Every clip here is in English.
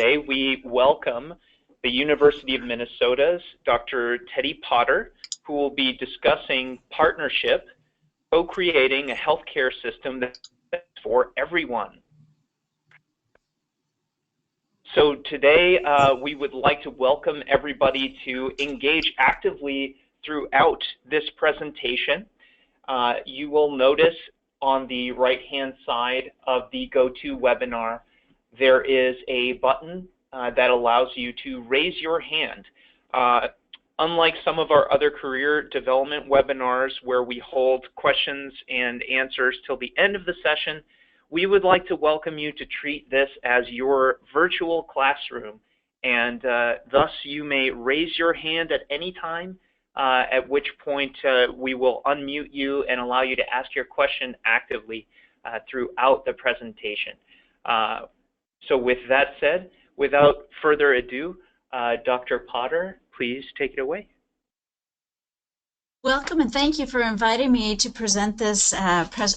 Today we welcome the University of Minnesota's Dr. Teddie Potter, who will be discussing partnership, co-creating a healthcare system that's for everyone. So today we would like to welcome everybody to engage actively throughout this presentation. You will notice on the right-hand side of the GoToWebinar, there is a button that allows you to raise your hand. Unlike some of our other career development webinars where we hold questions and answers till the end of the session, we would like to welcome you to treat this as your virtual classroom, and thus you may raise your hand at any time, at which point we will unmute you and allow you to ask your question actively throughout the presentation. So with that said, without further ado, Dr. Potter, please take it away. Welcome, and thank you for inviting me to present this webinar.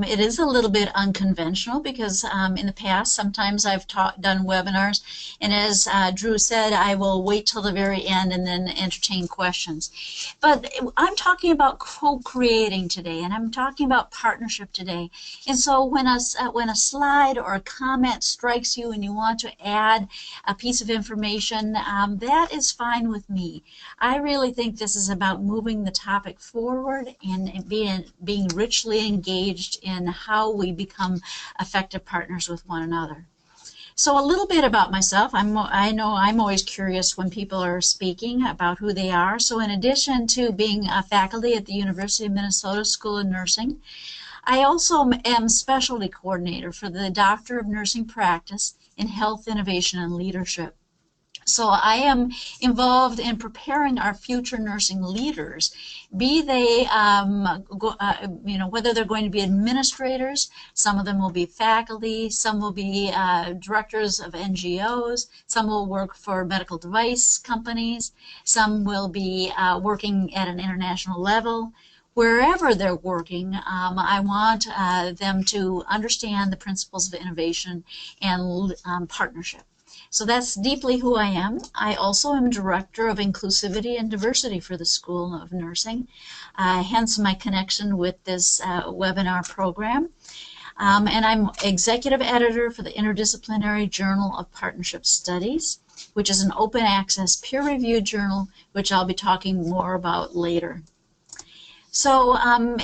It is a little bit unconventional because in the past, sometimes I've done webinars, and as Drew said, I will wait till the very end and then entertain questions. But I'm talking about co-creating today, and I'm talking about partnership today. And so when a slide or a comment strikes you and you want to add a piece of information, that is fine with me. I really think this is about moving the topic forward and being richly engaged in how we become effective partners with one another. So a little bit about myself. I know I'm always curious when people are speaking about who they are. So in addition to being a faculty at the University of Minnesota School of Nursing, I also am specialty coordinator for the Doctor of Nursing Practice in Health Innovation and Leadership. So I am involved in preparing our future nursing leaders, be they, whether they're going to be administrators, some of them will be faculty, some will be directors of NGOs, some will work for medical device companies, some will be working at an international level. Wherever they're working, I want them to understand the principles of innovation and partnership. So that's deeply who I am. I also am Director of Inclusivity and Diversity for the School of Nursing, hence my connection with this webinar program. And I'm Executive Editor for the Interdisciplinary Journal of Partnership Studies, which is an open access peer-reviewed journal, which I'll be talking more about later. So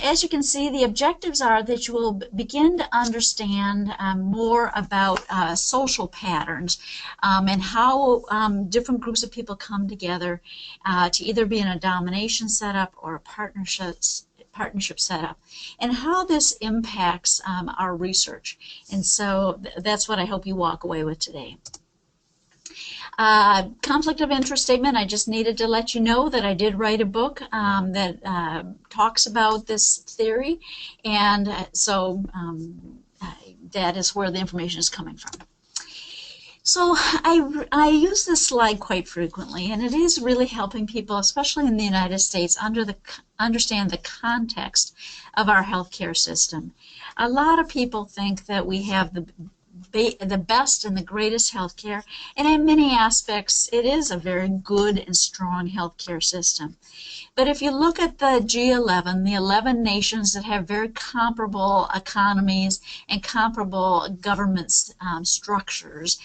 as you can see, the objectives are that you will begin to understand more about social patterns and how different groups of people come together to either be in a domination setup or a partnership setup, and how this impacts our research. And so that's what I hope you walk away with today. Conflict of interest statement, I just needed to let you know that I did write a book that talks about this theory, and so that is where the information is coming from. So I use this slide quite frequently, and it is really helping people, especially in the United States, understand the context of our healthcare system. A lot of people think that we have the best and the greatest healthcare, and in many aspects it is a very good and strong healthcare system. But if you look at the G11, the 11 nations that have very comparable economies and comparable government structures,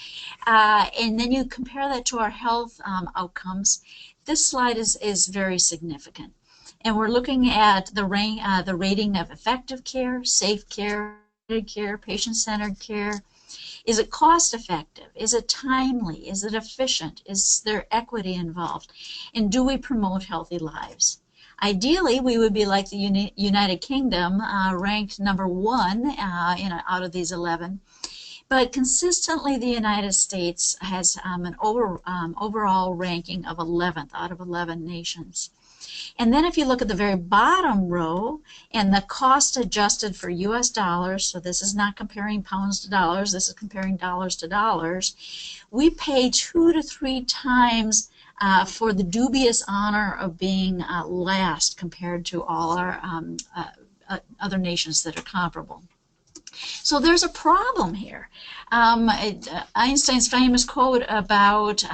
and then you compare that to our health outcomes, this slide is very significant. And we're looking at the rating of effective care, safe care, patient-centered care. Is it cost effective? Is it timely? Is it efficient? Is there equity involved? And do we promote healthy lives? Ideally, we would be like the United Kingdom, ranked #1 out of these 11. But consistently, the United States has an overall ranking of 11th out of 11 nations. And then if you look at the very bottom row and the cost adjusted for US dollars, so this is not comparing pounds to dollars, this is comparing dollars to dollars, we pay 2 to 3 times for the dubious honor of being last compared to all our other nations that are comparable. So there's a problem here. Einstein's famous quote about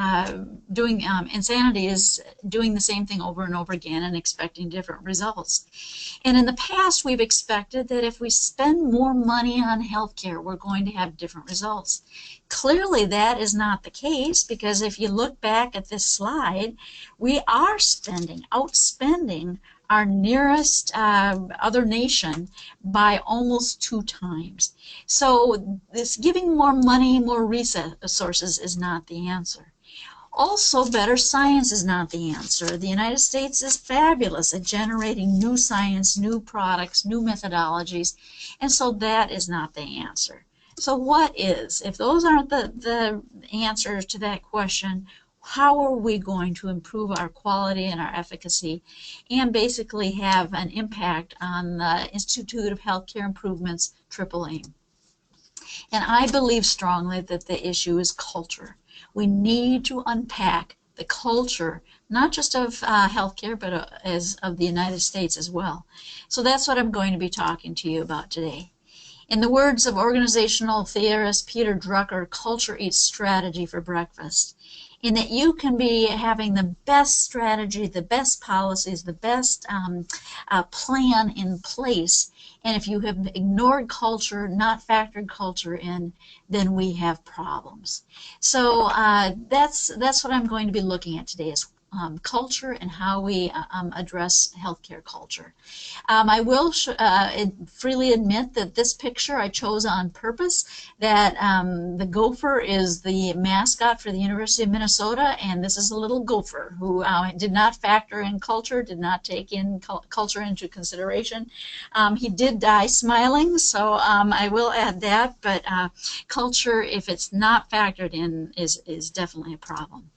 doing insanity is doing the same thing over and over again and expecting different results. And in the past, we've expected that if we spend more money on healthcare, we're going to have different results. Clearly, that is not the case, because if you look back at this slide, we are outspending our nearest other nation by almost 2 times. So this giving more money, more resources is not the answer. Also, better science is not the answer. The United States is fabulous at generating new science, new products, new methodologies, and so that is not the answer. So what is? If those aren't the answers to that question, how are we going to improve our quality and our efficacy and basically have an impact on the Institute of Healthcare Improvement's triple aim? And I believe strongly that the issue is culture. We need to unpack the culture, not just of healthcare, but as of the United States as well. So that's what I'm going to be talking to you about today. In the words of organizational theorist Peter Drucker, culture eats strategy for breakfast. In that you can be having the best strategy, the best policies, the best plan in place, and if you have ignored culture, not factored culture in, then we have problems. So that's what I'm going to be looking at today, is culture and how we address healthcare culture. I will freely admit that this picture I chose on purpose, that the gopher is the mascot for the University of Minnesota, and this is a little gopher who did not factor in culture, did not take in culture into consideration. He did die smiling, so I will add that, but culture, if it's not factored in, is definitely a problem.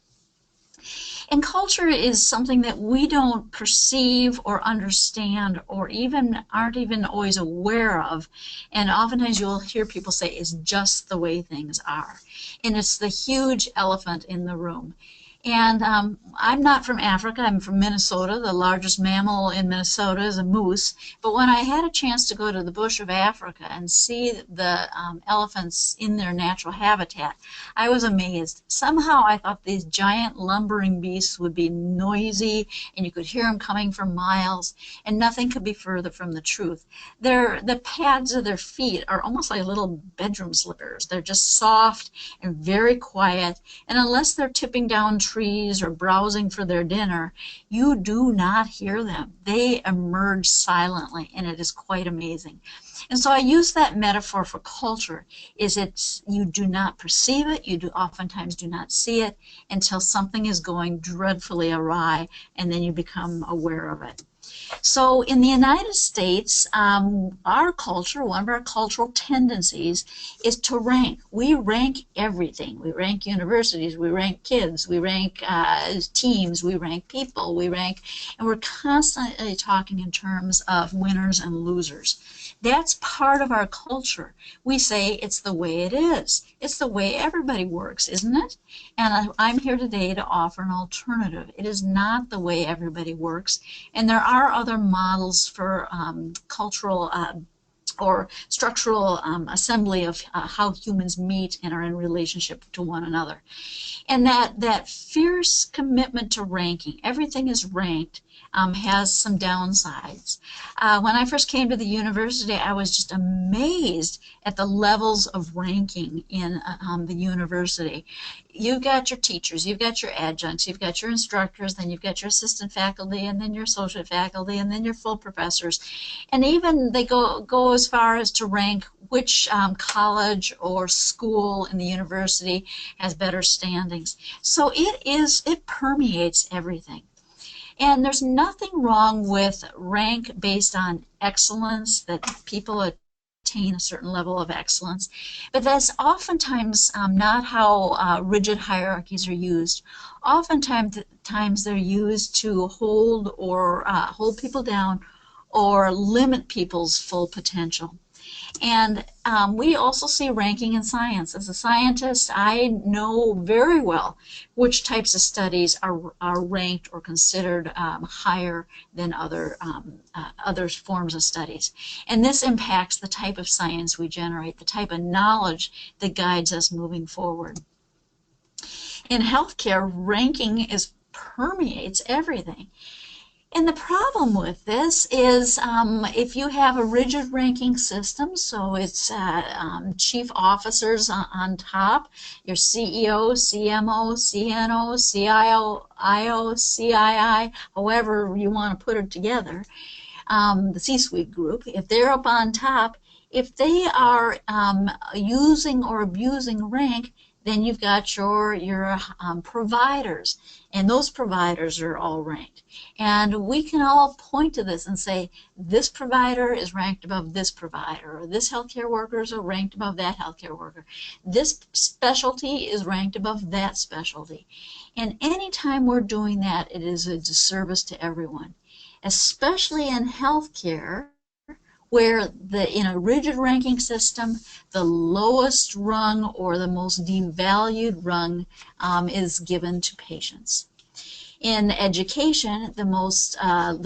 And culture is something that we don't perceive or understand or aren't even always aware of. And oftentimes you'll hear people say it's just the way things are. And it's the huge elephant in the room. And I'm not from Africa, I'm from Minnesota. The largest mammal in Minnesota is a moose. But when I had a chance to go to the bush of Africa and see the elephants in their natural habitat, I was amazed. Somehow I thought these giant lumbering beasts would be noisy and you could hear them coming for miles, and nothing could be further from the truth. The pads of their feet are almost like little bedroom slippers. They're just soft and very quiet, and unless they're tipping down trees or browsing for their dinner, you do not hear them. They emerge silently, and it is quite amazing. And so I use that metaphor for culture, you do not perceive it, you oftentimes do not see it until something is going dreadfully awry, and then you become aware of it. So in the United States, our culture, one of our cultural tendencies is to rank. We rank everything. We rank universities, we rank kids, we rank teams, we rank people, and we're constantly talking in terms of winners and losers. That's part of our culture. We say it's the way it is. It's the way everybody works, isn't it? And I'm here today to offer an alternative. It is not the way everybody works, and there are other models for cultural or structural assembly of how humans meet and are in relationship to one another. And that fierce commitment to ranking, everything is ranked, has some downsides. When I first came to the university, I was just amazed at the levels of ranking in the university. You've got your teachers, you've got your adjuncts, you've got your instructors, then you've got your assistant faculty, and then your associate faculty, and then your full professors. And even they go as far as to rank which college or school in the university has better standings. So it permeates everything. And there's nothing wrong with rank based on excellence, that people attain a certain level of excellence, but that's oftentimes not how rigid hierarchies are used. Oftentimes they're used to hold people down or limit people's full potential. And we also see ranking in science. As a scientist, I know very well which types of studies are ranked or considered higher than other forms of studies. And this impacts the type of science we generate, the type of knowledge that guides us moving forward. In healthcare, ranking permeates everything. And the problem with this is if you have a rigid ranking system, so it's chief officers on top, your CEO, CMO, CNO, CIO, IO, CII, however you want to put it together, the C-suite group, if they're up on top, if they are using or abusing rank, then you've got your providers, and those providers are all ranked. And we can all point to this and say, this provider is ranked above this provider, or this healthcare worker is ranked above that healthcare worker. This specialty is ranked above that specialty. And anytime we're doing that, it is a disservice to everyone, especially in healthcare, where in a rigid ranking system, the lowest rung or the most devalued rung is given to patients. In education, the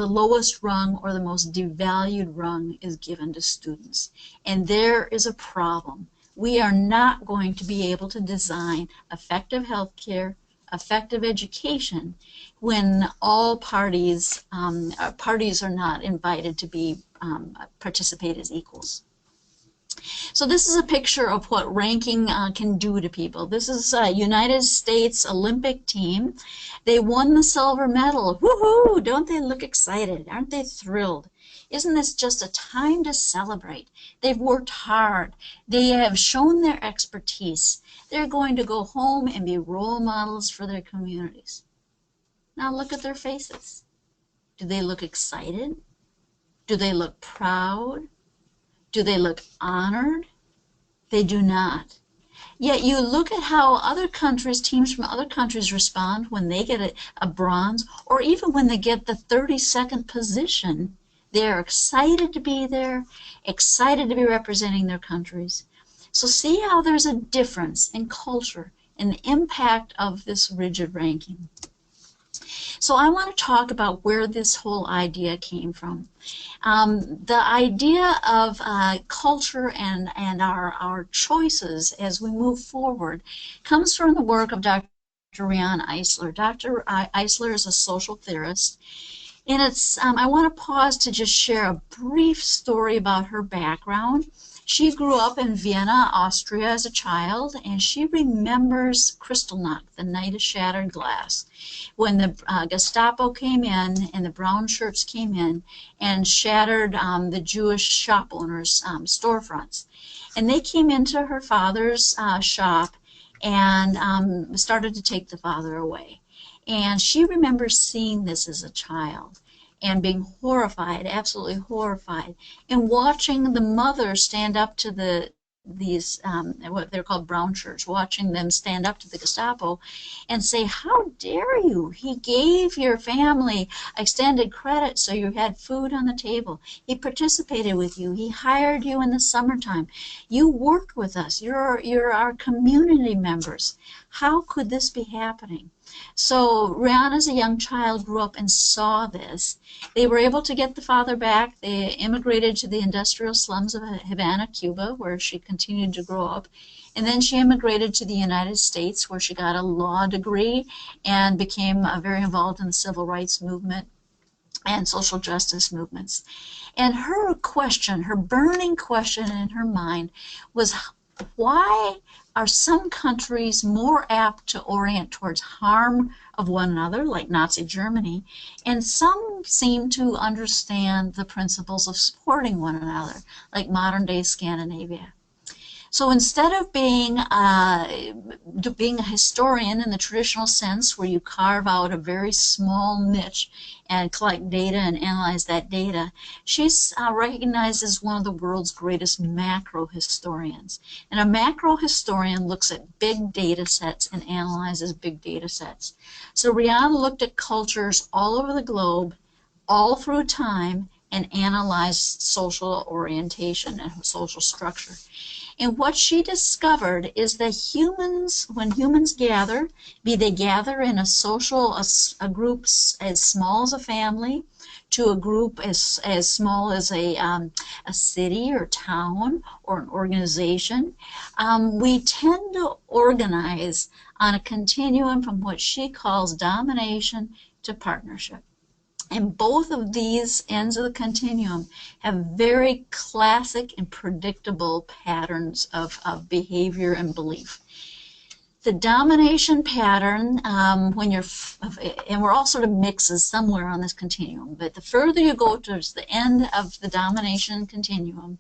lowest rung or the most devalued rung is given to students. And there is a problem. We are not going to be able to design effective healthcare, effective education, when all parties are not invited to participate as equals. So this is a picture of what ranking can do to people. This is a United States Olympic team. They won the silver medal. Woohoo! Don't they look excited? Aren't they thrilled? Isn't this just a time to celebrate? They've worked hard. They have shown their expertise. They're going to go home and be role models for their communities. Now look at their faces. Do they look excited? Do they look proud? Do they look honored? They do not. Yet you look at how other countries, teams from other countries respond when they get a bronze, or even when they get the 32nd position. They're excited to be there, excited to be representing their countries. So see how there's a difference in culture and the impact of this rigid ranking. So I want to talk about where this whole idea came from. The idea of culture and our choices as we move forward comes from the work of Dr. Riane Eisler. Dr. Eisler is a social theorist. And I want to pause to just share a brief story about her background. She grew up in Vienna, Austria as a child, and she remembers Kristallnacht, the night of shattered glass, when the Gestapo came in and the brown shirts came in and shattered the Jewish shop owners' storefronts. And they came into her father's shop and started to take the father away. And she remembers seeing this as a child and being horrified, absolutely horrified, and watching the mother stand up to these what they're called brown shirts, watching them stand up to the Gestapo and say, "How dare you? He gave your family extended credit so you had food on the table. He participated with you. He hired you in the summertime. You worked with us. You're our community members. How could this be happening?" So Riane, as a young child, grew up and saw this. They were able to get the father back. They immigrated to the industrial slums of Havana, Cuba, where she continued to grow up. And then she immigrated to the United States, where she got a law degree and became very involved in the civil rights movement and social justice movements. And her question, her burning question in her mind was, why are some countries more apt to orient towards harm of one another, like Nazi Germany, and some seem to understand the principles of supporting one another, like modern-day Scandinavia? So instead of being a historian in the traditional sense, where you carve out a very small niche and collect data and analyze that data, she's recognized as one of the world's greatest macro historians. And a macro historian looks at big data sets and analyzes big data sets. So Riane looked at cultures all over the globe, all through time, and analyzed social orientation and social structure. And what she discovered is that humans, when humans gather, be they gather in a group as small as a family, to a group as small as a city or town or an organization, we tend to organize on a continuum from what she calls domination to partnership. And both of these ends of the continuum have very classic and predictable patterns of behavior and belief. The domination pattern, and we're all sort of mixes somewhere on this continuum, but the further you go towards the end of the domination continuum,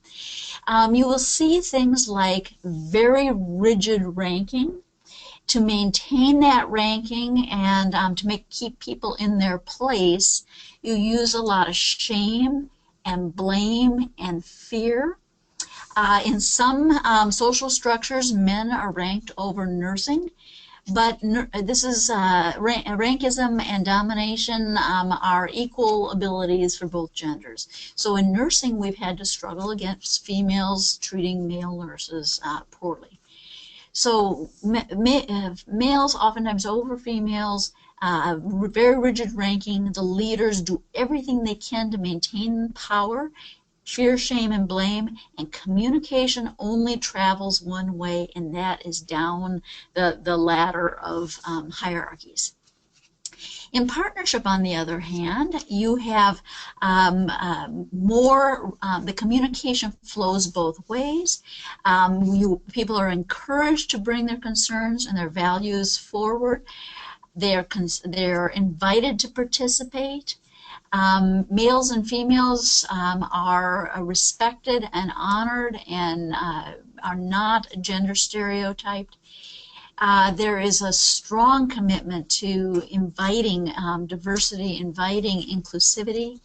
you will see things like very rigid ranking. To maintain that ranking and to keep people in their place, you use a lot of shame and blame and fear. In some social structures, men are ranked over nursing, but this is rankism and domination are equal abilities for both genders. So in nursing, we've had to struggle against females treating male nurses poorly. So males oftentimes over females, very rigid ranking. The leaders do everything they can to maintain power, fear, shame, and blame, and communication only travels one way, and that is down the ladder of hierarchies. In partnership, on the other hand, you have the communication flows both ways. People are encouraged to bring their concerns and their values forward. They're invited to participate. Males and females are respected and honored and are not gender stereotyped. There is a strong commitment to inviting diversity, inviting inclusivity.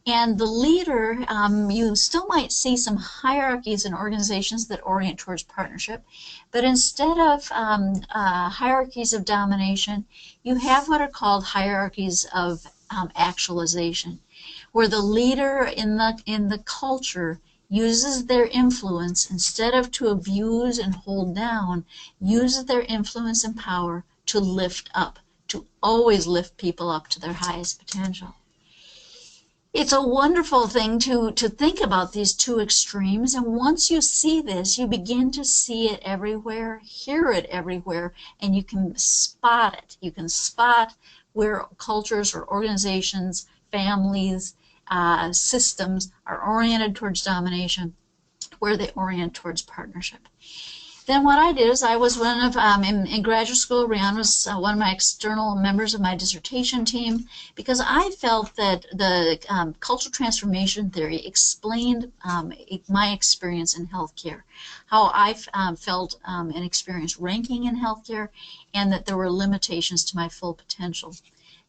And the leader, you still might see some hierarchies in organizations that orient towards partnership, but instead of hierarchies of domination, you have what are called hierarchies of actualization, where the leader in the culture uses their influence, instead of to abuse and hold down, uses their influence and power to lift up, to always lift people up to their highest potential. It's a wonderful thing to think about these two extremes, and once you see this, you begin to see it everywhere, hear it everywhere, and you can spot it. You can spot where cultures or organizations, families, systems are oriented towards domination, where they orient towards partnership. Then what I did is I was one of, in graduate school, Rian was one of my external members of my dissertation team, because I felt that the cultural transformation theory explained my experience in healthcare, how I felt and experienced ranking in healthcare, and that there were limitations to my full potential.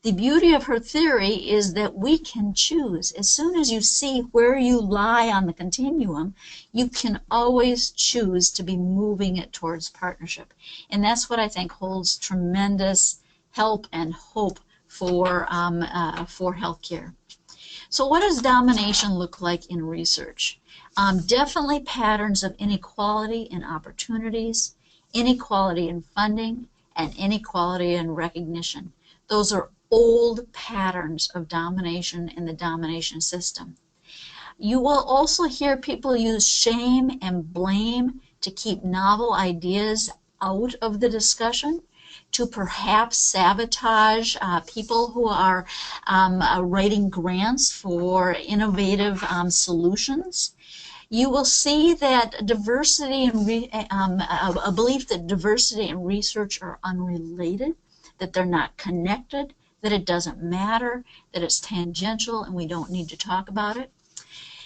The beauty of her theory is that we can choose. As soon as you see where you lie on the continuum, you can always choose to be moving it towards partnership. And that's what I think holds tremendous help and hope for healthcare. So what does domination look like in research? Definitely patterns of inequality in opportunities, inequality in funding, and inequality in recognition. Those are old patterns of domination in the domination system. You will also hear people use shame and blame to keep novel ideas out of the discussion, to perhaps sabotage people who are writing grants for innovative solutions. You will see that diversity and a belief that diversity and research are unrelated, that they're not connected, that it doesn't matter, that it's tangential and we don't need to talk about it.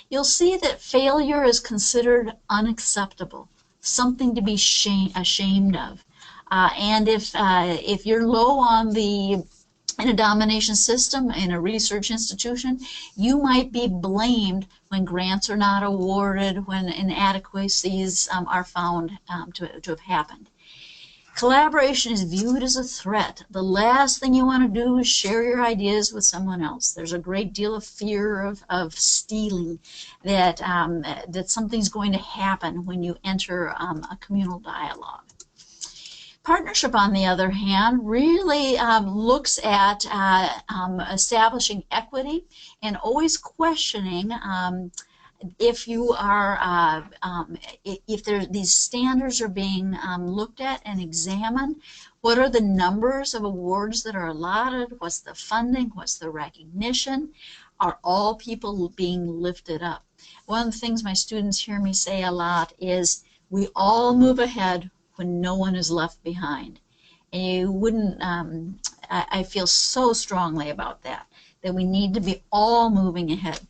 You'll see that failure is considered unacceptable, something to be ashamed of. And if you're low on in a domination system, in a research institution, you might be blamed when grants are not awarded, when inadequacies are found to have happened. Collaboration is viewed as a threat. The last thing you want to do is share your ideas with someone else. There's a great deal of fear of stealing, that, that something's going to happen when you enter a communal dialogue. Partnership, on the other hand, really looks at establishing equity and always questioning if you are, if these standards are being looked at and examined. What are the numbers of awards that are allotted? What's the funding? What's the recognition? Are all people being lifted up? One of the things my students hear me say a lot is, we all move ahead when no one is left behind. And you wouldn't, I feel so strongly about that we need to be all moving ahead.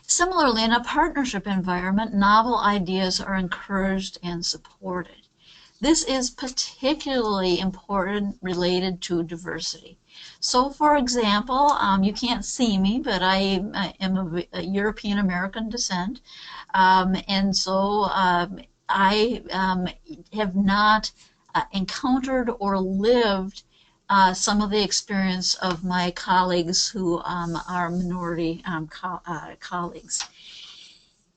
Similarly, in a partnership environment, novel ideas are encouraged and supported. This is particularly important related to diversity. So, for example, you can't see me, but I am of a European American descent, and so I have not encountered or lived some of the experience of my colleagues who are minority colleagues.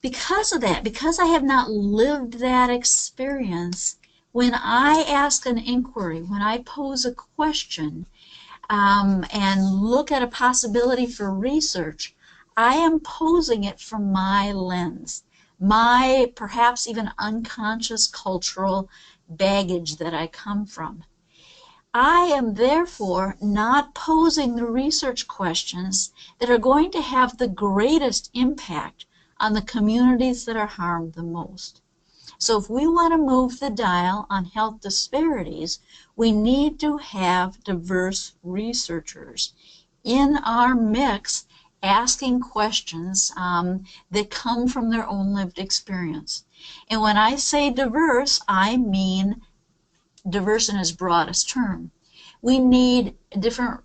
Because of that, because I have not lived that experience, when I ask an inquiry, when I pose a question and look at a possibility for research, I am posing it from my lens, my perhaps even unconscious cultural baggage that I come from. I am therefore not posing the research questions that are going to have the greatest impact on the communities that are harmed the most. So if we want to move the dial on health disparities, we need to have diverse researchers in our mix, asking questions that come from their own lived experience. And when I say diverse, I mean diverse in its broadest term. We need different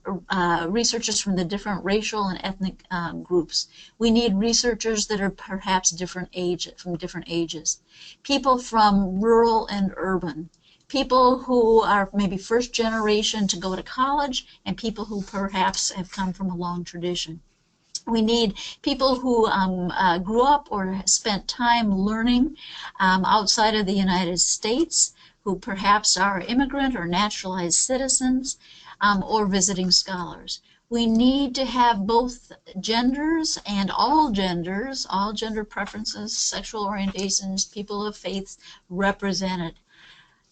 researchers from the different racial and ethnic groups. We need researchers that are perhaps from different ages. People from rural and urban. People who are maybe first generation to go to college, and people who perhaps have come from a long tradition. We need people who grew up or spent time learning outside of the United States, who perhaps are immigrant or naturalized citizens, or visiting scholars. We need to have both genders and all gender preferences, sexual orientations, people of faiths represented.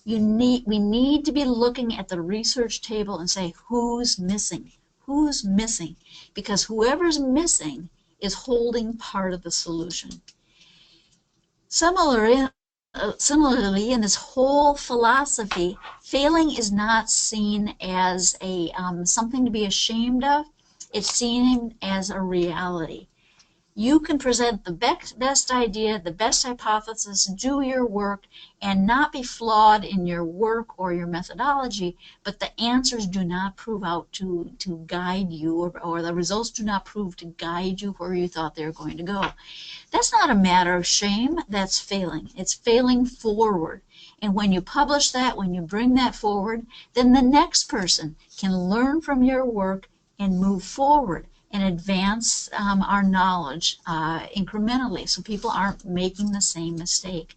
We need to be looking at the research table and say, who's missing? Who's missing? Because whoever's missing is holding part of the solution. Similarly, in this whole philosophy, failing is not seen as a something to be ashamed of. It's seen as a reality. You can present the best idea, the best hypothesis, do your work, and not be flawed in your work or your methodology, but the answers do not prove out to guide you, or the results do not prove to guide you where you thought they were going to go. That's not a matter of shame, that's failing. It's failing forward. And when you publish that, when you bring that forward, then the next person can learn from your work and move forward and advance our knowledge incrementally, so people aren't making the same mistake.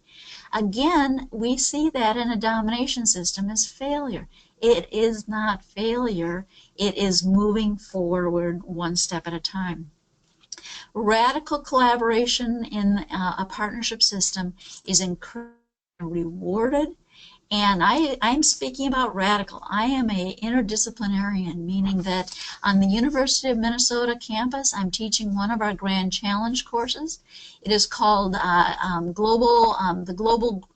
Again, we see that in a domination system as failure. It is not failure, it is moving forward one step at a time. Radical collaboration in a partnership system is encouraged and rewarded. And I'm speaking about radical. I am an interdisciplinarian, meaning that on the University of Minnesota campus, I'm teaching one of our Grand Challenge courses. It is called the Global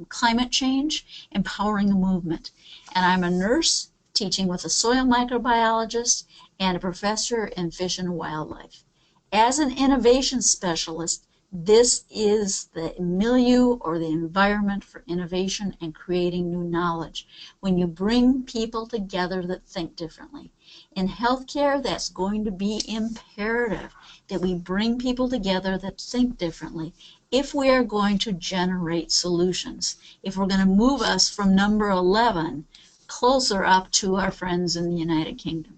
Climate Change, Empowering the Movement. And I'm a nurse teaching with a soil microbiologist and a professor in fish and wildlife. As an innovation specialist, This is the milieu or the environment for innovation and creating new knowledge. When you bring people together that think differently. In healthcare, that's going to be imperative that we bring people together that think differently if we are going to generate solutions, if we're going to move us from number 11 closer up to our friends in the United Kingdom.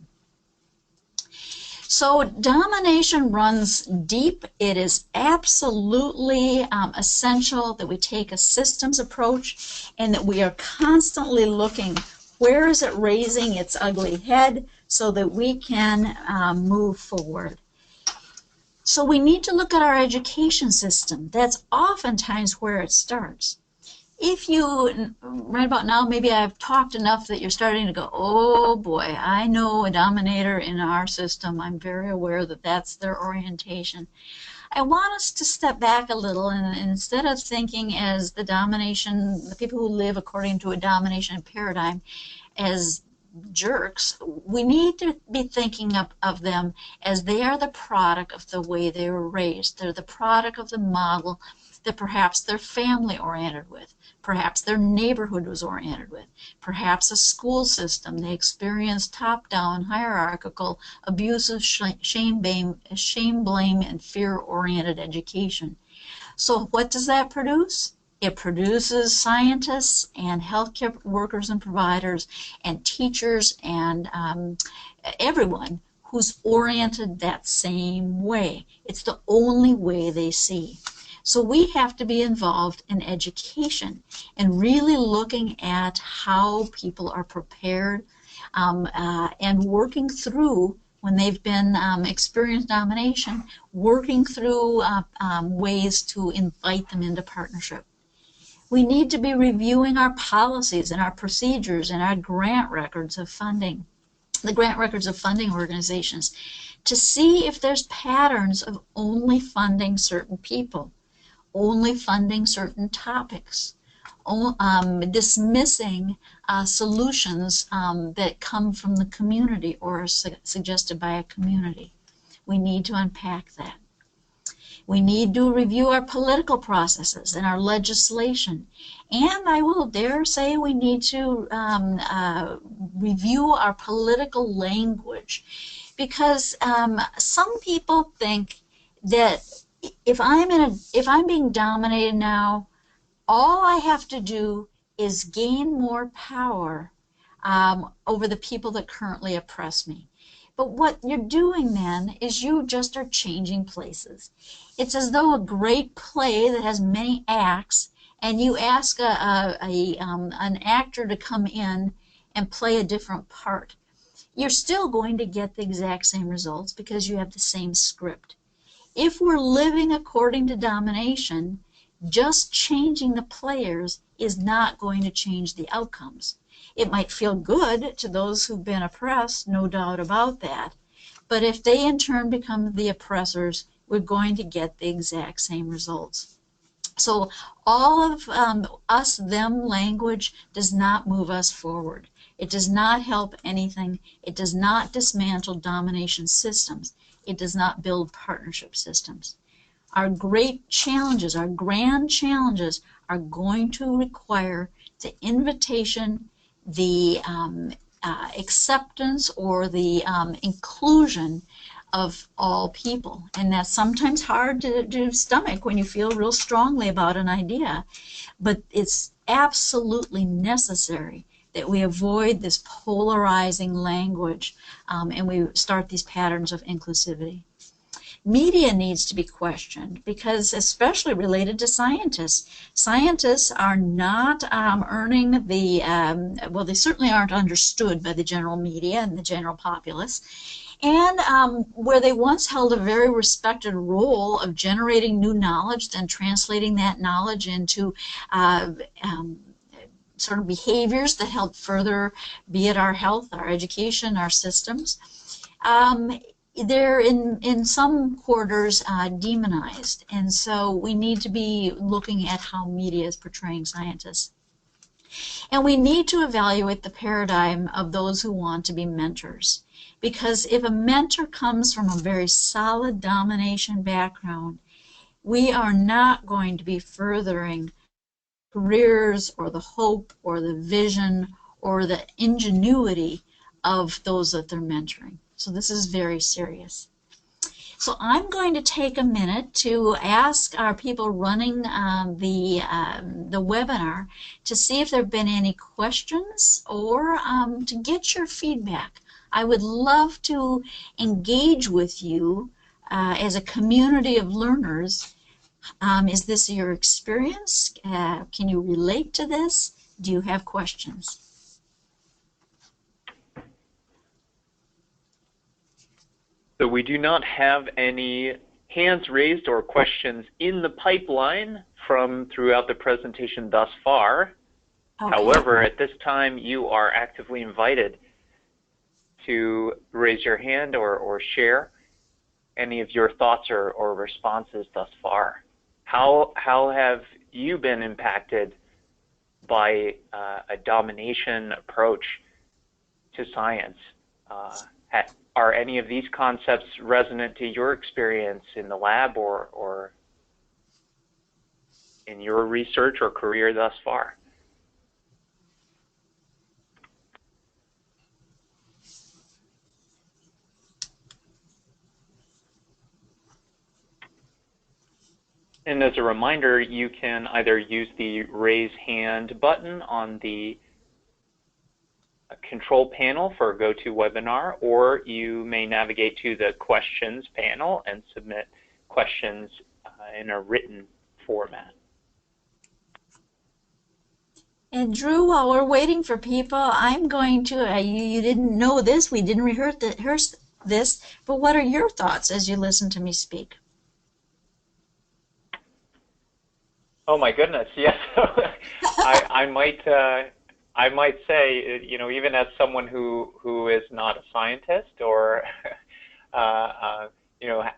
So domination runs deep. It is absolutely essential that we take a systems approach and that we are constantly looking where is it raising its ugly head so that we can move forward. So we need to look at our education system. That's oftentimes where it starts. If you, right about now, maybe I've talked enough that you're starting to go, oh boy, I know a dominator in our system. I'm very aware that that's their orientation. I want us to step back a little and instead of thinking as the people who live according to a domination paradigm as jerks, we need to be thinking of them as they are the product of the way they were raised. They're the product of the model that perhaps their family oriented with, perhaps their neighborhood was oriented with, perhaps a school system they experienced top-down, hierarchical, abusive, shame, blame, and fear-oriented education. So what does that produce? It produces scientists and healthcare workers and providers and teachers and everyone who's oriented that same way. It's the only way they see. So we have to be involved in education and really looking at how people are prepared and working through, when they've been experienced domination, working through ways to invite them into partnership. We need to be reviewing our policies and our procedures and our grant records of funding, the grant records of funding organizations, to see if there's patterns of only funding certain people, only funding certain topics, dismissing solutions that come from the community or are suggested by a community. We need to unpack that. We need to review our political processes and our legislation. And I will dare say we need to review our political language, because some people think that if I'm being dominated now, all I have to do is gain more power over the people that currently oppress me. But what you're doing then is you just are changing places. It's as though a great play that has many acts, and you ask an actor to come in and play a different part. You're still going to get the exact same results because you have the same script. If we're living according to domination, just changing the players is not going to change the outcomes. It might feel good to those who've been oppressed, no doubt about that. But if they in turn become the oppressors, we're going to get the exact same results. So all of us-them language does not move us forward. It does not help anything. It does not dismantle domination systems. It does not build partnership systems. Our great challenges, our grand challenges, are going to require the invitation, the acceptance, or the inclusion of all people. And that's sometimes hard to stomach when you feel real strongly about an idea, but it's absolutely necessary that we avoid this polarizing language and we start these patterns of inclusivity. Media needs to be questioned because, especially related to scientists, scientists are not earning the, well, they certainly aren't understood by the general media and the general populace. And where they once held a very respected role of generating new knowledge, then translating that knowledge into sort of behaviors that help further, be it our health, our education, our systems, they're in some quarters demonized. And so we need to be looking at how media is portraying scientists. And we need to evaluate the paradigm of those who want to be mentors. Because if a mentor comes from a very solid domination background, We are not going to be furthering careers or the hope or the vision or the ingenuity of those that they're mentoring. So this is very serious. So I'm going to take a minute to ask our people running the webinar to see if there have been any questions or to get your feedback. I would love to engage with you as a community of learners. Is this your experience? Can you relate to this? Do you have questions? So we do not have any hands raised or questions in the pipeline from throughout the presentation thus far. Okay. However, at this time, you are actively invited to raise your hand or share any of your thoughts or responses thus far. How have you been impacted by a domination approach to science? Are any of these concepts resonant to your experience in the lab or in your research or career thus far? And as a reminder, you can either use the raise hand button on the control panel for GoToWebinar, or you may navigate to the questions panel and submit questions in a written format. And Drew, while we're waiting for people, I'm going to, you didn't know this, we didn't rehearse this, but what are your thoughts as you listen to me speak? Oh my goodness, yes. I might say, you know, even as someone who is not a scientist or you know,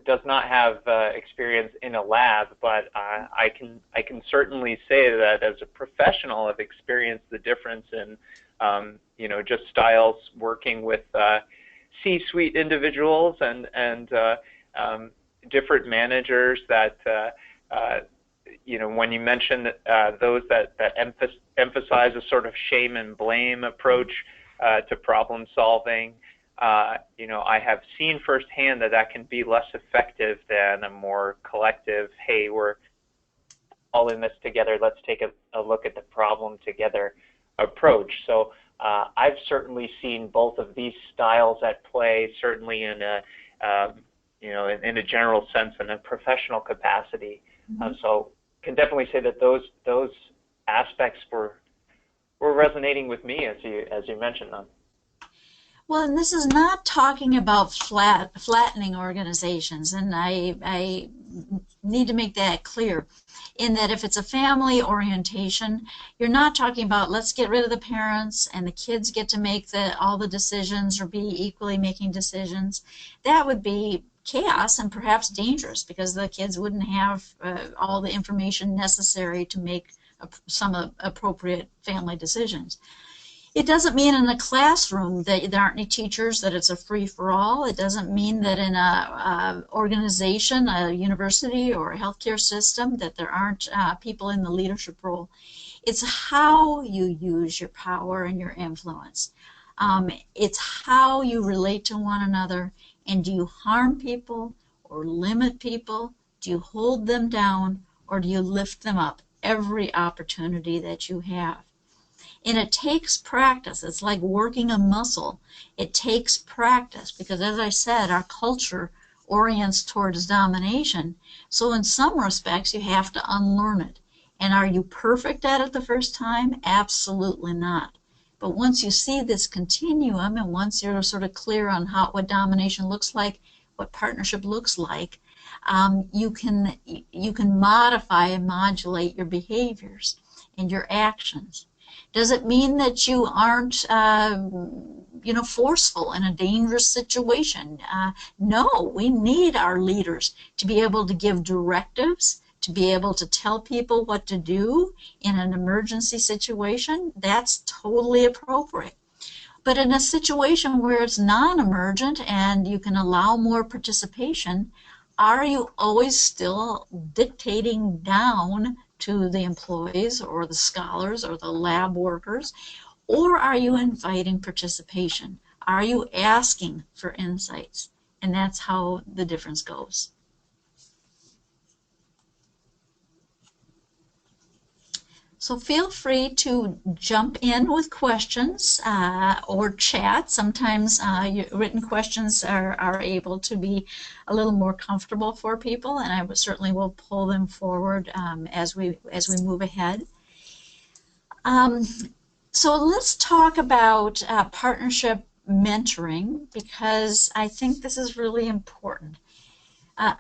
does not have experience in a lab, but I can certainly say that as a professional, I've experienced the difference in you know, just styles working with C-suite individuals and different managers that you know, when you mentioned those that emphasize a sort of shame and blame approach to problem solving, you know, I have seen firsthand that can be less effective than a more collective, hey, we're all in this together, let's take a look at the problem together approach. So I've certainly seen both of these styles at play, certainly in a, you know, in a general sense, in a professional capacity. Mm-hmm. So can definitely say that those aspects were resonating with me as you mentioned them. Well, and this is not talking about flattening organizations, and I need to make that clear, in that if it's a family orientation, you're not talking about let's get rid of the parents and the kids get to make all the decisions or be equally making decisions. That would be chaos and perhaps dangerous because the kids wouldn't have all the information necessary to make some appropriate family decisions. It doesn't mean in a classroom that there aren't any teachers, that it's a free-for-all. It doesn't mean that in a organization, a university or a healthcare system, that there aren't people in the leadership role. It's how you use your power and your influence. It's how you relate to one another, and do you harm people or limit people? Do you hold them down or do you lift them up every opportunity that you have? And it takes practice. It's like working a muscle. It takes practice because, as I said, our culture orients towards domination. So in some respects, you have to unlearn it. And are you perfect at it the first time? Absolutely not. But once you see this continuum and once you're sort of clear on what domination looks like, what partnership looks like, you can modify and modulate your behaviors and your actions. Does it mean that you aren't, you know, forceful in a dangerous situation? No, we need our leaders to be able to give directives, to be able to tell people what to do in an emergency situation. That's totally appropriate. But in a situation where it's non-emergent and you can allow more participation, are you always still dictating down to the employees or the scholars or the lab workers, or are you inviting participation? Are you asking for insights? And that's how the difference goes. So feel free to jump in with questions or chat. Sometimes written questions are able to be a little more comfortable for people, and I certainly will pull them forward as we move ahead. So let's talk about partnership mentoring, because I think this is really important.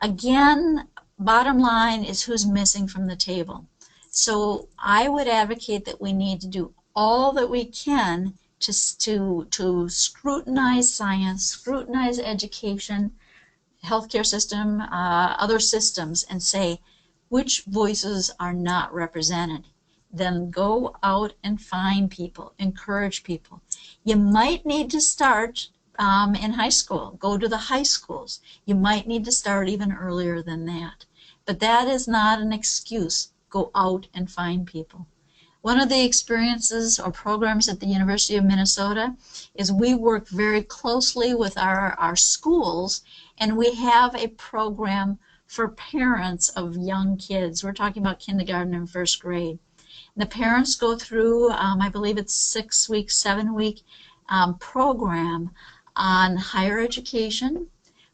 Again, bottom line is who's missing from the table. So I would advocate that we need to do all that we can to scrutinize science, scrutinize education, healthcare system, other systems, and say which voices are not represented. Then go out and find people, encourage people. You might need to start in high school. Go to the high schools. You might need to start even earlier than that. But that is not an excuse. Go out and find people. One of the experiences or programs at the University of Minnesota is we work very closely with our schools, and we have a program for parents of young kids. We're talking about kindergarten and first grade. And the parents go through, I believe it's 6-week, 7-week program on higher education,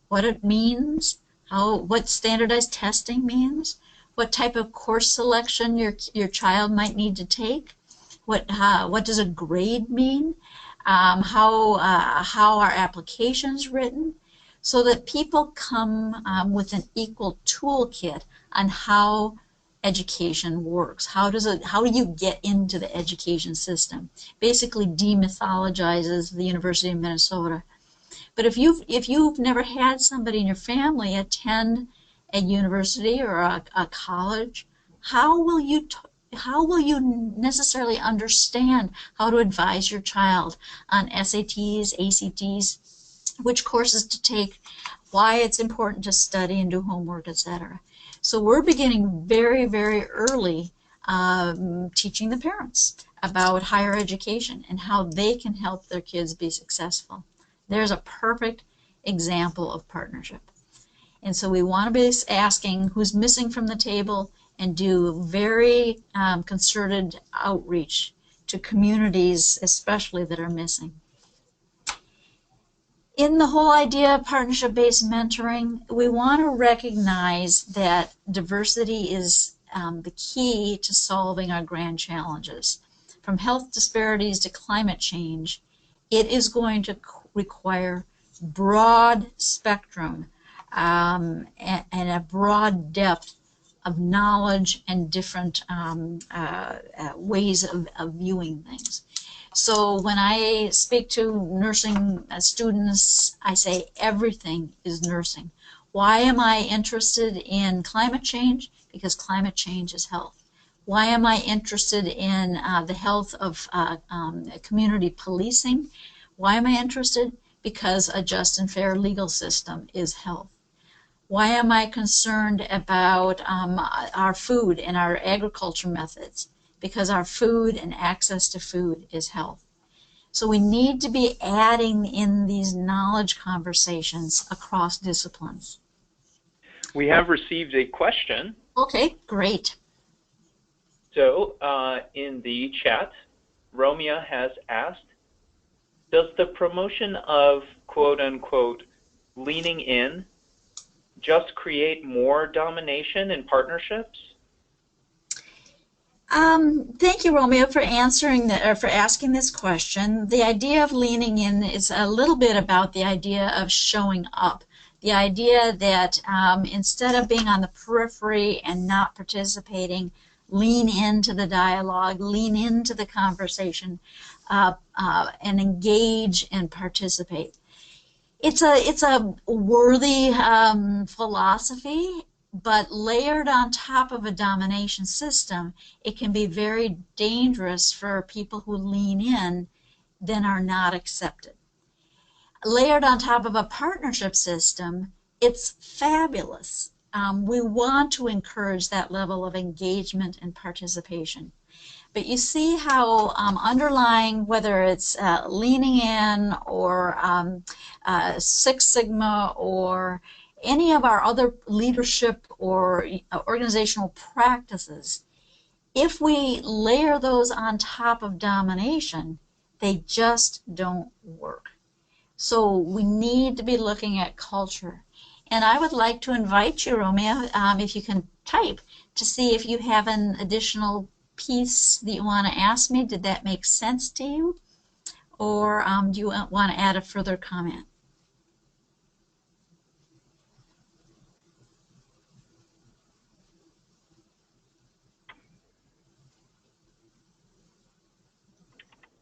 what it means, what standardized testing means, what type of course selection your child might need to take, what does a grade mean, how are applications written, so that people come with an equal toolkit on how education works. How do you get into the education system? Basically demythologizes the University of Minnesota. But if you've never had somebody in your family attend a university or a college, how will you necessarily understand how to advise your child on SATs, ACTs, which courses to take, why it's important to study and do homework, etc. So we're beginning very, very early teaching the parents about higher education and how they can help their kids be successful. There's a perfect example of partnership. And so we want to be asking who's missing from the table and do very concerted outreach to communities, especially that are missing. In the whole idea of partnership-based mentoring, we want to recognize that diversity is the key to solving our grand challenges. From health disparities to climate change, it is going to require broad spectrum and a broad depth of knowledge and different ways of viewing things. So when I speak to nursing students, I say everything is nursing. Why am I interested in climate change? Because climate change is health. Why am I interested in the health of community policing? Why am I interested? Because a just and fair legal system is health. Why am I concerned about our food and our agriculture methods? Because our food and access to food is health. So we need to be adding in these knowledge conversations across disciplines. We have received a question. Okay, great. So in the chat, Romeo has asked, does the promotion of quote-unquote leaning in just create more domination in partnerships? Thank you, Romeo, for answering that, or for asking this question. The idea of leaning in is a little bit about the idea of showing up. The idea that instead of being on the periphery and not participating, lean into the dialogue, lean into the conversation, and engage and participate. It's a worthy philosophy, but layered on top of a domination system, it can be very dangerous for people who lean in, then are not accepted. Layered on top of a partnership system, It's fabulous. We want to encourage that level of engagement and participation. But you see how underlying, whether it's leaning in or Six Sigma or any of our other leadership or organizational practices, if we layer those on top of domination, they just don't work. So we need to be looking at culture. And I would like to invite you, Romeo, if you can type, to see if you have an additional piece that you want to ask me. Did that make sense to you? Or do you want to add a further comment?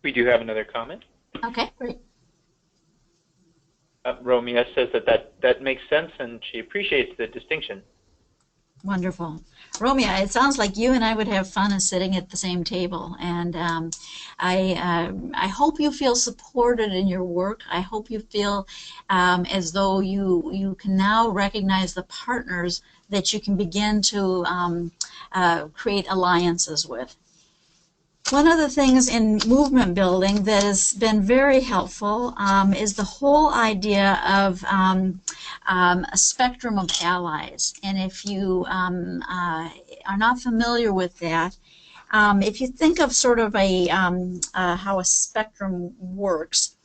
We do have another comment. Okay, great. Romeo says that makes sense, and she appreciates the distinction. Wonderful. Romeo, it sounds like you and I would have fun sitting at the same table. And I hope you feel supported in your work. I hope you feel as though you can now recognize the partners that you can begin to create alliances with. One of the things in movement building that has been very helpful is the whole idea of a spectrum of allies. And if you are not familiar with that, if you think of sort of how a spectrum works,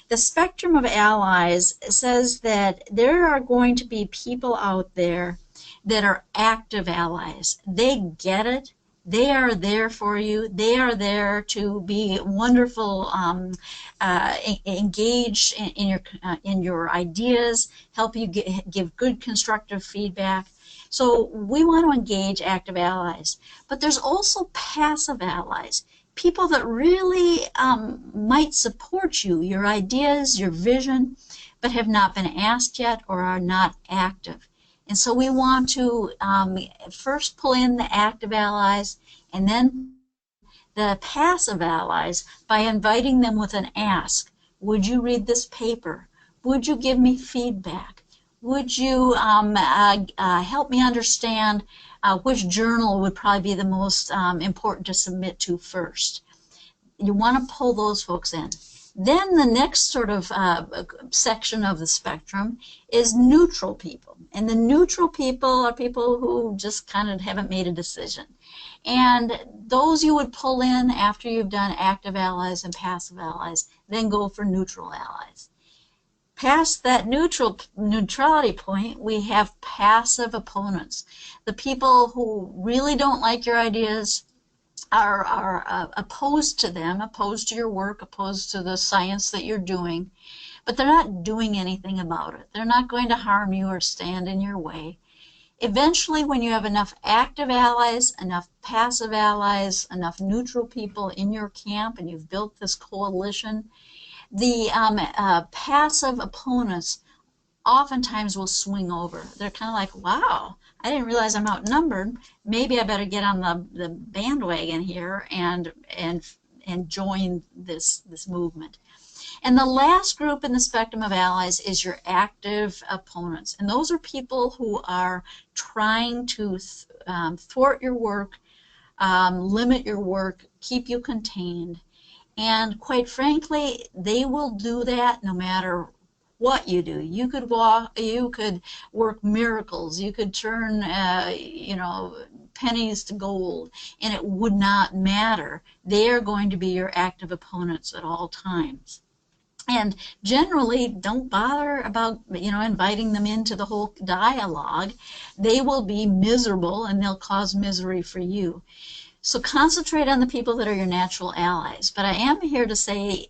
the spectrum of allies says that there are going to be people out there that are active allies. They get it. They are there for you. They are there to be wonderful, engaged in your ideas, help you give good constructive feedback. So we want to engage active allies. But there's also passive allies, people that really might support you, your ideas, your vision, but have not been asked yet or are not active. And so we want to first pull in the active allies and then the passive allies by inviting them with an ask. Would you read this paper? Would you give me feedback? Would you help me understand which journal would probably be the most important to submit to first? You want to pull those folks in. Then the next sort of section of the spectrum is neutral people. And the neutral people are people who just kind of haven't made a decision. And those you would pull in after you've done active allies and passive allies, then go for neutral allies. Past that neutrality point, we have passive opponents. The people who really don't like your ideas, are opposed to them, opposed to your work, opposed to the science that you're doing, but they're not doing anything about it. They're not going to harm you or stand in your way. Eventually, when you have enough active allies, enough passive allies, enough neutral people in your camp, and you've built this coalition, the passive opponents oftentimes will swing over. They're kind of like, wow, I didn't realize I'm outnumbered. Maybe I better get on the bandwagon here and join this movement. And the last group in the spectrum of allies is your active opponents. And those are people who are trying to thwart your work, limit your work, keep you contained. And quite frankly, they will do that no matter what you do. You could work miracles. You could turn, pennies to gold, and it would not matter. They are going to be your active opponents at all times. And generally, don't bother about, inviting them into the whole dialogue. They will be miserable, and they'll cause misery for you. So concentrate on the people that are your natural allies. But I am here to say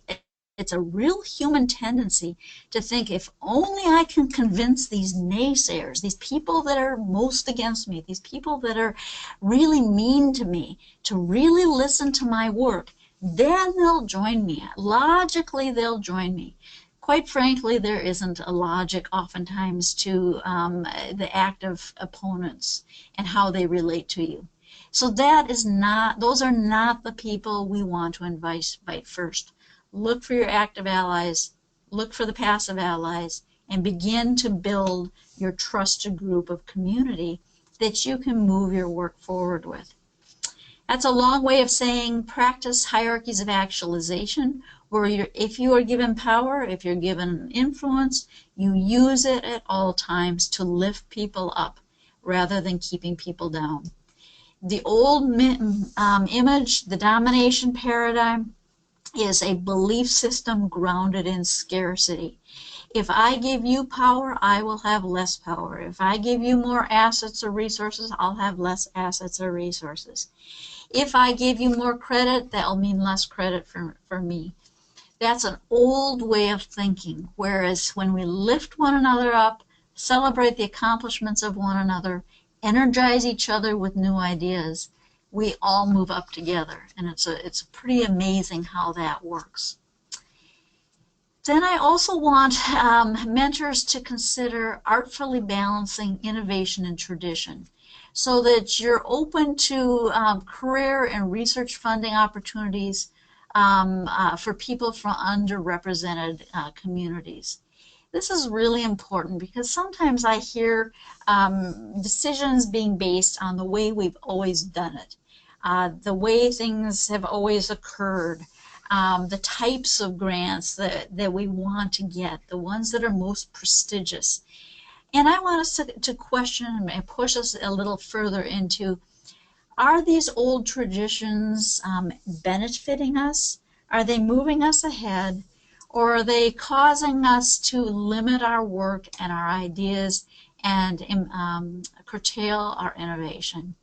it's a real human tendency to think, if only I can convince these naysayers, these people that are most against me, these people that are really mean to me, to really listen to my work, then they'll join me. Logically, they'll join me. Quite frankly, there isn't a logic oftentimes to the active opponents and how they relate to you. So those are not the people we want to invite first. Look for your active allies, look for the passive allies, and begin to build your trusted group of community that you can move your work forward with. That's a long way of saying practice hierarchies of actualization, where if you are given power, if you're given influence, you use it at all times to lift people up rather than keeping people down. The old image, the domination paradigm, is a belief system grounded in scarcity. If I give you power, I will have less power. If I give you more assets or resources, I'll have less assets or resources. If I give you more credit, that'll mean less credit for me. That's an old way of thinking, whereas when we lift one another up, celebrate the accomplishments of one another, energize each other with new ideas, we all move up together. And it's pretty amazing how that works. Then I also want mentors to consider artfully balancing innovation and tradition so that you're open to career and research funding opportunities for people from underrepresented communities. This is really important because sometimes I hear decisions being based on the way we've always done it, the way things have always occurred, the types of grants that we want to get, the ones that are most prestigious. And I want us to question and push us a little further into, are these old traditions benefiting us? Are they moving us ahead? Or are they causing us to limit our work and our ideas and curtail our innovation?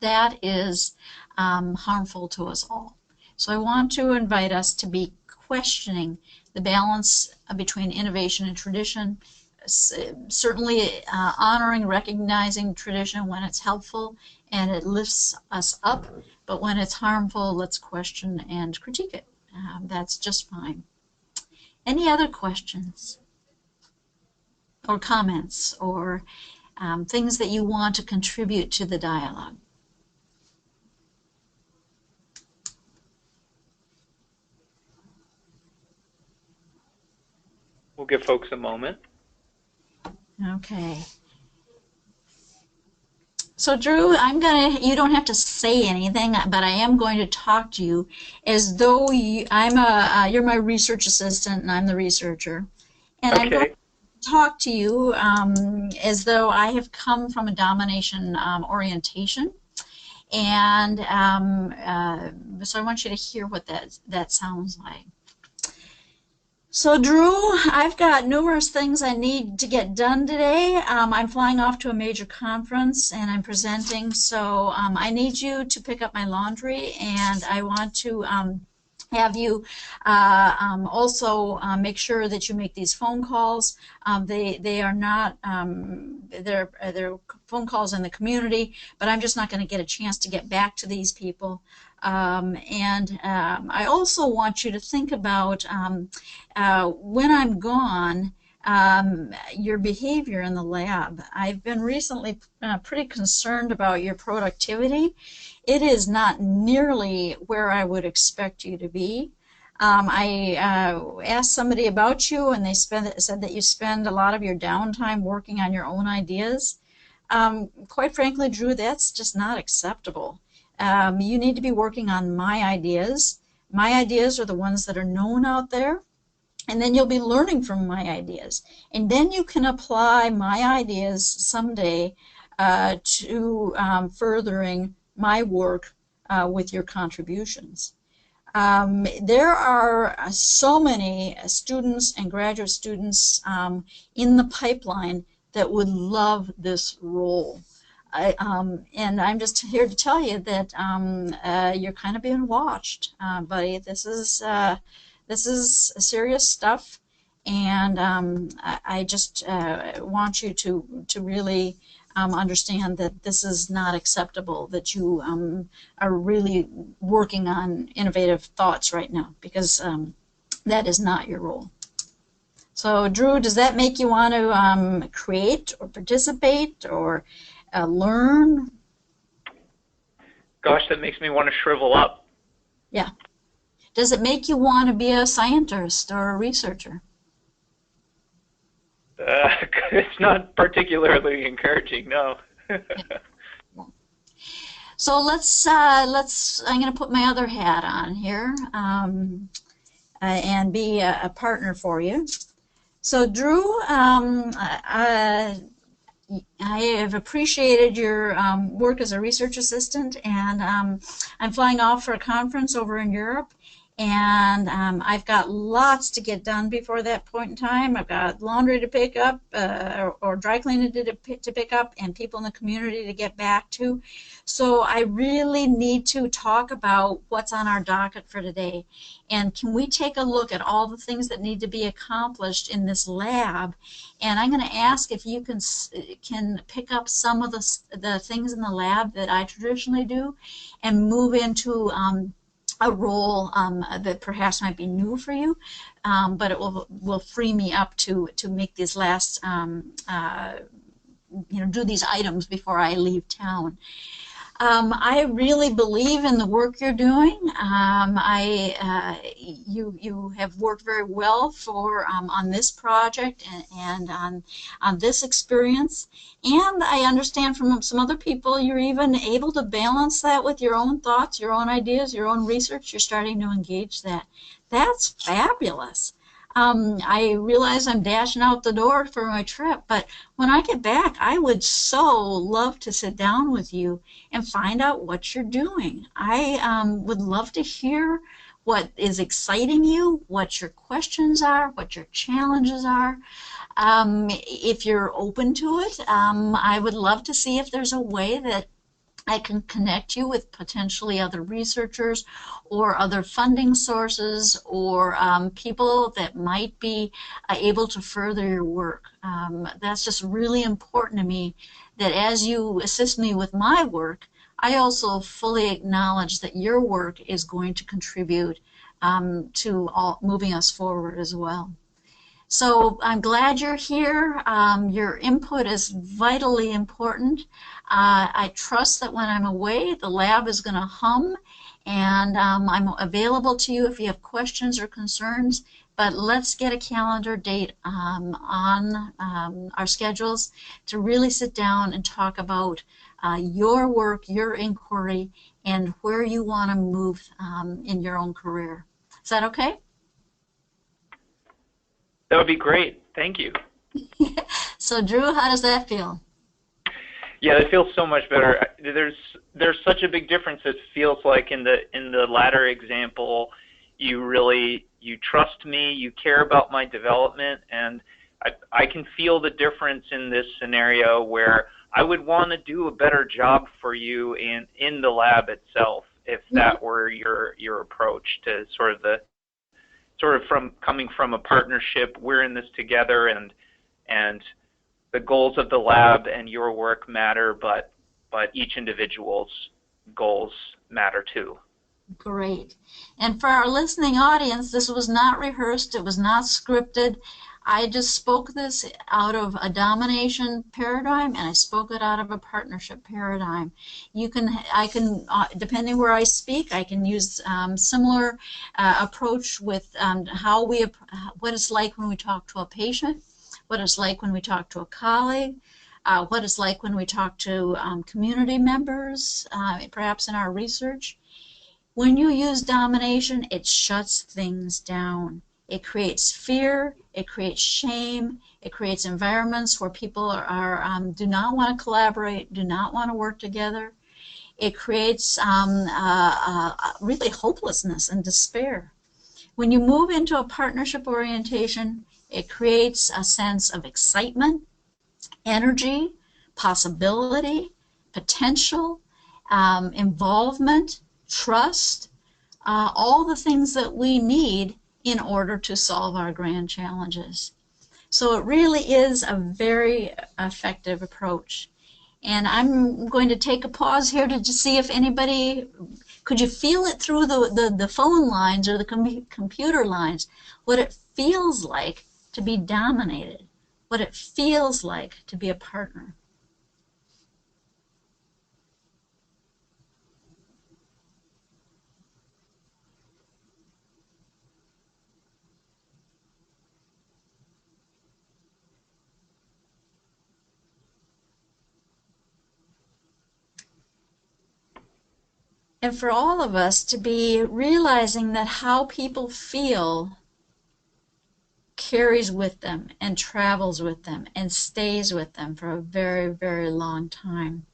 That is harmful to us all. So I want to invite us to be questioning the balance between innovation and tradition, certainly honoring, recognizing tradition when it's helpful and it lifts us up, but when it's harmful, let's question and critique it. That's just fine. Any other questions or comments or things that you want to contribute to the dialogue? We'll give folks a moment. Okay. So Drew, you don't have to say anything, but I am going to talk to you as though you're my research assistant and I'm the researcher. And I'm going to talk to you as though I have come from a domination orientation. And so I want you to hear what that sounds like. So Drew, I've got numerous things I need to get done today. I'm flying off to a major conference and I'm presenting, so I need you to pick up my laundry, and I want to have you also make sure that you make these phone calls. They are not, they're phone calls in the community, but I'm just not going to get a chance to get back to these people. I also want you to think about when I'm gone, your behavior in the lab. I've been recently pretty concerned about your productivity. It is not nearly where I would expect you to be. I asked somebody about you, and they said that you spend a lot of your downtime working on your own ideas. Quite frankly, Drew, that's just not acceptable. You need to be working on my ideas. My ideas are the ones that are known out there, and then you'll be learning from my ideas. And then you can apply my ideas someday to furthering my work with your contributions. There are so many students and graduate students in the pipeline that would love this role. And I'm just here to tell you that you're kind of being watched, buddy. This is serious stuff, and I just want you to really understand that this is not acceptable, that you are really working on innovative thoughts right now, because that is not your role. So, Drew, does that make you want to create or participate or learn? Gosh, that makes me want to shrivel up. Yeah. Does it make you want to be a scientist or a researcher? It's not particularly encouraging, no. So I'm going to put my other hat on here and be a partner for you. So Drew, I have appreciated your work as a research assistant, and I'm flying off for a conference over in Europe, and I've got lots to get done before that point in time. I've got laundry to pick up, or dry cleaning to pick up, and people in the community to get back to. So I really need to talk about what's on our docket for today. And can we take a look at all the things that need to be accomplished in this lab? And I'm going to ask if you can pick up some of the things in the lab that I traditionally do and move into a role that perhaps might be new for you, but it will free me up to make these last, do these items before I leave town. I really believe in the work you're doing. You have worked very well on this project and on this experience. And I understand from some other people you're even able to balance that with your own thoughts, your own ideas, your own research. You're starting to engage that. That's fabulous. I realize I'm dashing out the door for my trip, but when I get back, I would so love to sit down with you and find out what you're doing. I would love to hear what is exciting you, what your questions are, what your challenges are. If you're open to it, I would love to see if there's a way that I can connect you with potentially other researchers or other funding sources or people that might be able to further your work. That's just really important to me, that as you assist me with my work, I also fully acknowledge that your work is going to contribute to moving us forward as well. So I'm glad you're here. Your input is vitally important. I trust that when I'm away, the lab is going to hum, and I'm available to you if you have questions or concerns. But let's get a calendar date on our schedules to really sit down and talk about your work, your inquiry, and where you want to move in your own career. Is that okay? That would be great. Thank you. So Drew, how does that feel? Yeah, it feels so much better. There's such a big difference. It feels like in the latter example, you trust me, you care about my development, and I can feel the difference in this scenario where I would want to do a better job for you in the lab itself if that were your approach to sort of coming from a partnership. We're in this together, and the goals of the lab and your work matter, but each individual's goals matter too. Great. And for our listening audience, this was not rehearsed, it was not scripted. I just spoke this out of a domination paradigm, and I spoke it out of a partnership paradigm. I can, depending where I speak, I can use similar approach with what it's like when we talk to a patient, what it's like when we talk to a colleague, what it's like when we talk to community members, perhaps in our research. When you use domination, it shuts things down. It creates fear, it creates shame, it creates environments where people do not want to collaborate, do not want to work together. It creates really hopelessness and despair. When you move into a partnership orientation, it creates a sense of excitement, energy, possibility, potential, involvement, trust, all the things that we need in order to solve our grand challenges. So it really is a very effective approach. And I'm going to take a pause here to just see if anybody, could you feel it through the phone lines or the computer lines, what it feels like to be dominated, what it feels like to be a partner. And for all of us to be realizing that how people feel carries with them and travels with them and stays with them for a very, very long time.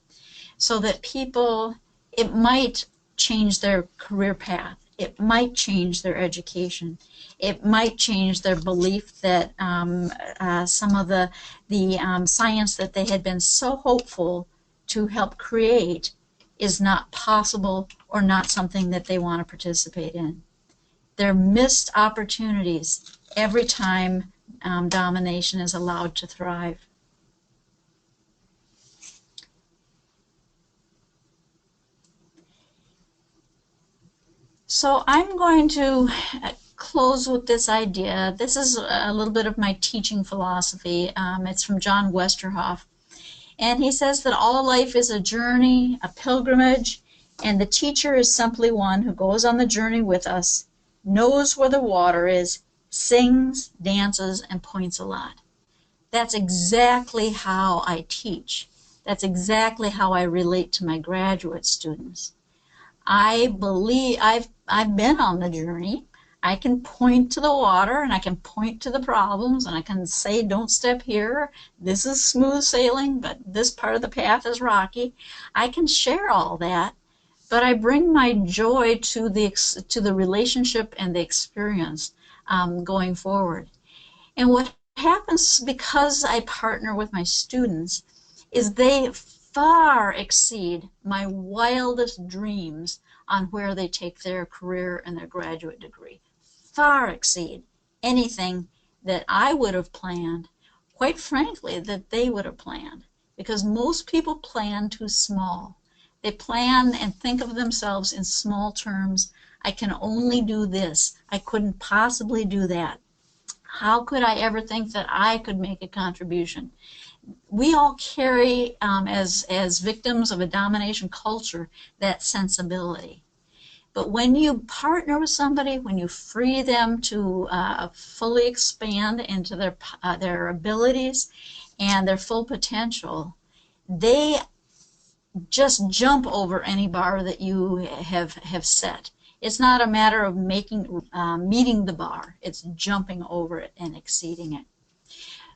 So that people, it might change their career path. It might change their education. It might change their belief that some of the science that they had been so hopeful to help create is not possible or not something that they want to participate in. They're missed opportunities every time domination is allowed to thrive. So I'm going to close with this idea. This is a little bit of my teaching philosophy. It's from John Westerhoff. And he says that all life is a journey, a pilgrimage, and the teacher is simply one who goes on the journey with us, knows where the water is, sings, dances, and points a lot. That's exactly how I teach. That's exactly how I relate to my graduate students. I believe I've been on the journey. I can point to the water and I can point to the problems and I can say, don't step here. This is smooth sailing, but this part of the path is rocky. I can share all that, but I bring my joy to the relationship and the experience going forward. And what happens because I partner with my students is they far exceed my wildest dreams on where they take their career and their graduate degree. Far exceed anything that I would have planned, quite frankly, that they would have planned. Because most people plan too small. They plan and think of themselves in small terms. I can only do this. I couldn't possibly do that. How could I ever think that I could make a contribution? We all carry, as victims of a domination culture, that sensibility. But when you partner with somebody, when you free them to fully expand into their abilities and their full potential, they just jump over any bar that you have set. It's not a matter of meeting the bar. It's jumping over it and exceeding it.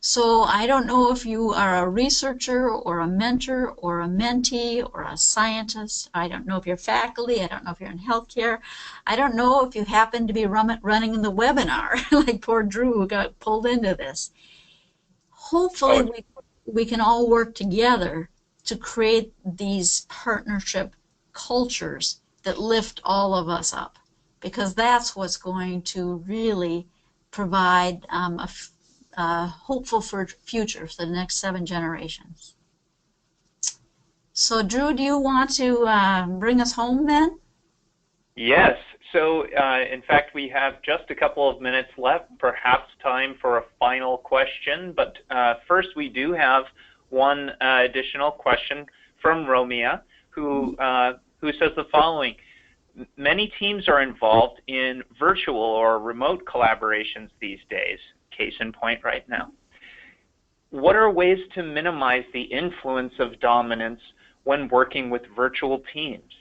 So I don't know if you are a researcher or a mentor or a mentee or a scientist. I don't know if you're faculty. I don't know if you're in healthcare. I don't know if you happen to be running the webinar like poor Drew who got pulled into this. Hopefully we can all work together to create these partnership cultures that lift all of us up, because that's what's going to really provide a hopeful for future for the next 7 generations. So Drew, do you want to bring us home then? Yes. So in fact, we have just a couple of minutes left, perhaps time for a final question. But first, we do have one additional question from Romea, who says the following. Many teams are involved in virtual or remote collaborations these days, case in point right now. What are ways to minimize the influence of dominance when working with virtual teams?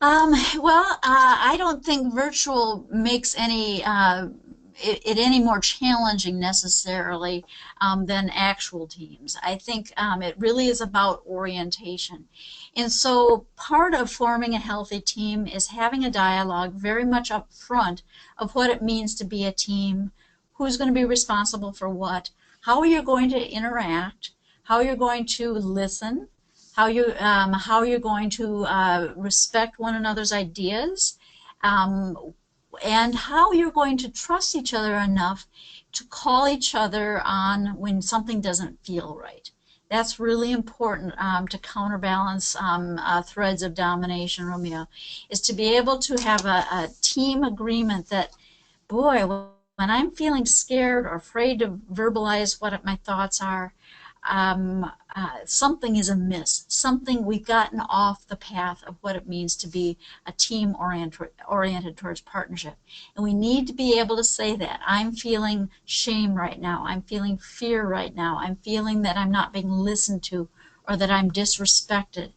Well, I don't think virtual makes it any more challenging necessarily than actual teams. I think it really is about orientation. And so part of forming a healthy team is having a dialogue very much up front of what it means to be a team, who's going to be responsible for what, how you're going to interact, how you're going to listen, how you're going to respect one another's ideas, and how you're going to trust each other enough to call each other on when something doesn't feel right. That's really important to counterbalance threads of domination, Romeo, is to be able to have a team agreement that, boy, when I'm feeling scared or afraid to verbalize what my thoughts are, something is amiss. Something we've gotten off the path of what it means to be a team oriented towards partnership. And we need to be able to say that. I'm feeling shame right now. I'm feeling fear right now. I'm feeling that I'm not being listened to or that I'm disrespected.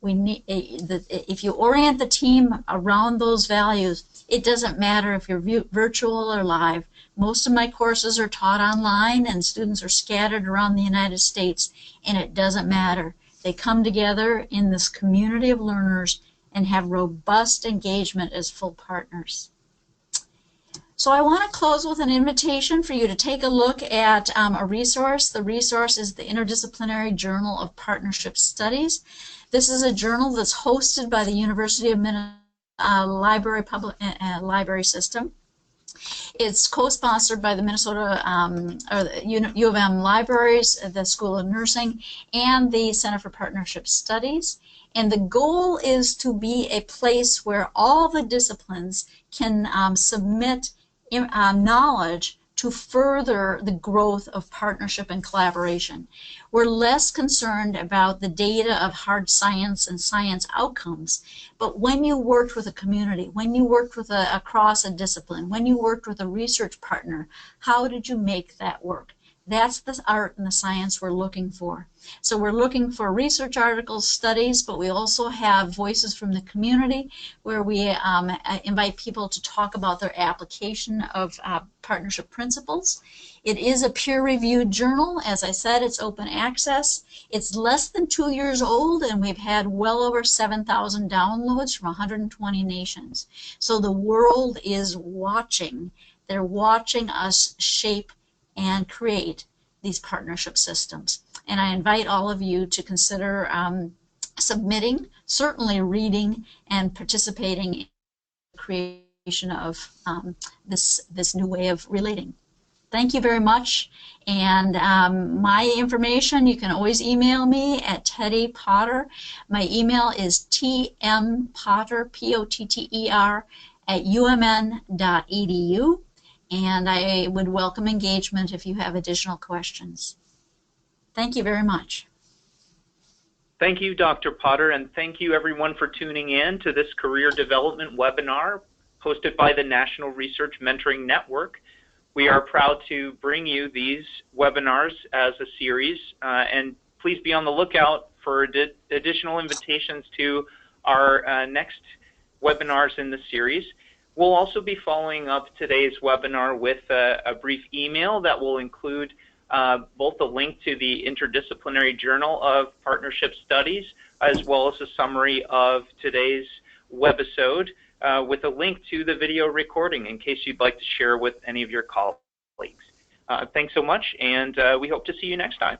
We need, if you orient the team around those values, it doesn't matter if you're virtual or live. Most of my courses are taught online, and students are scattered around the United States, and it doesn't matter. They come together in this community of learners and have robust engagement as full partners. So I want to close with an invitation for you to take a look at a resource. The resource is the Interdisciplinary Journal of Partnership Studies. This is a journal that's hosted by the University of Minnesota Library System. It's co-sponsored by the Minnesota or the U of M Libraries, the School of Nursing, and the Center for Partnership Studies. And the goal is to be a place where all the disciplines can submit knowledge to further the growth of partnership and collaboration. We're less concerned about the data of hard science and science outcomes, but when you worked with a community, when you worked with across a discipline, when you worked with a research partner, how did you make that work? That's the art and the science we're looking for. So we're looking for research articles, studies, but we also have voices from the community where we invite people to talk about their application of partnership principles. It is a peer-reviewed journal. As I said, it's open access. It's less than 2 years old, and we've had well over 7,000 downloads from 120 nations. So the world is watching. They're watching us shape and create these partnership systems. And I invite all of you to consider submitting, certainly reading, and participating in the creation of this new way of relating. Thank you very much. And my information, you can always email me at Teddie Potter. My email is tmpotter, P-O-T-T-E-R, @umn.edu. And I would welcome engagement if you have additional questions. Thank you very much. Thank you, Dr. Potter, and thank you everyone for tuning in to this career development webinar hosted by the National Research Mentoring Network. We are proud to bring you these webinars as a series, and please be on the lookout for additional invitations to our next webinars in the series. We'll also be following up today's webinar with a brief email that will include both a link to the Interdisciplinary Journal of Partnership Studies, as well as a summary of today's webisode with a link to the video recording in case you'd like to share with any of your colleagues. Thanks so much, and we hope to see you next time.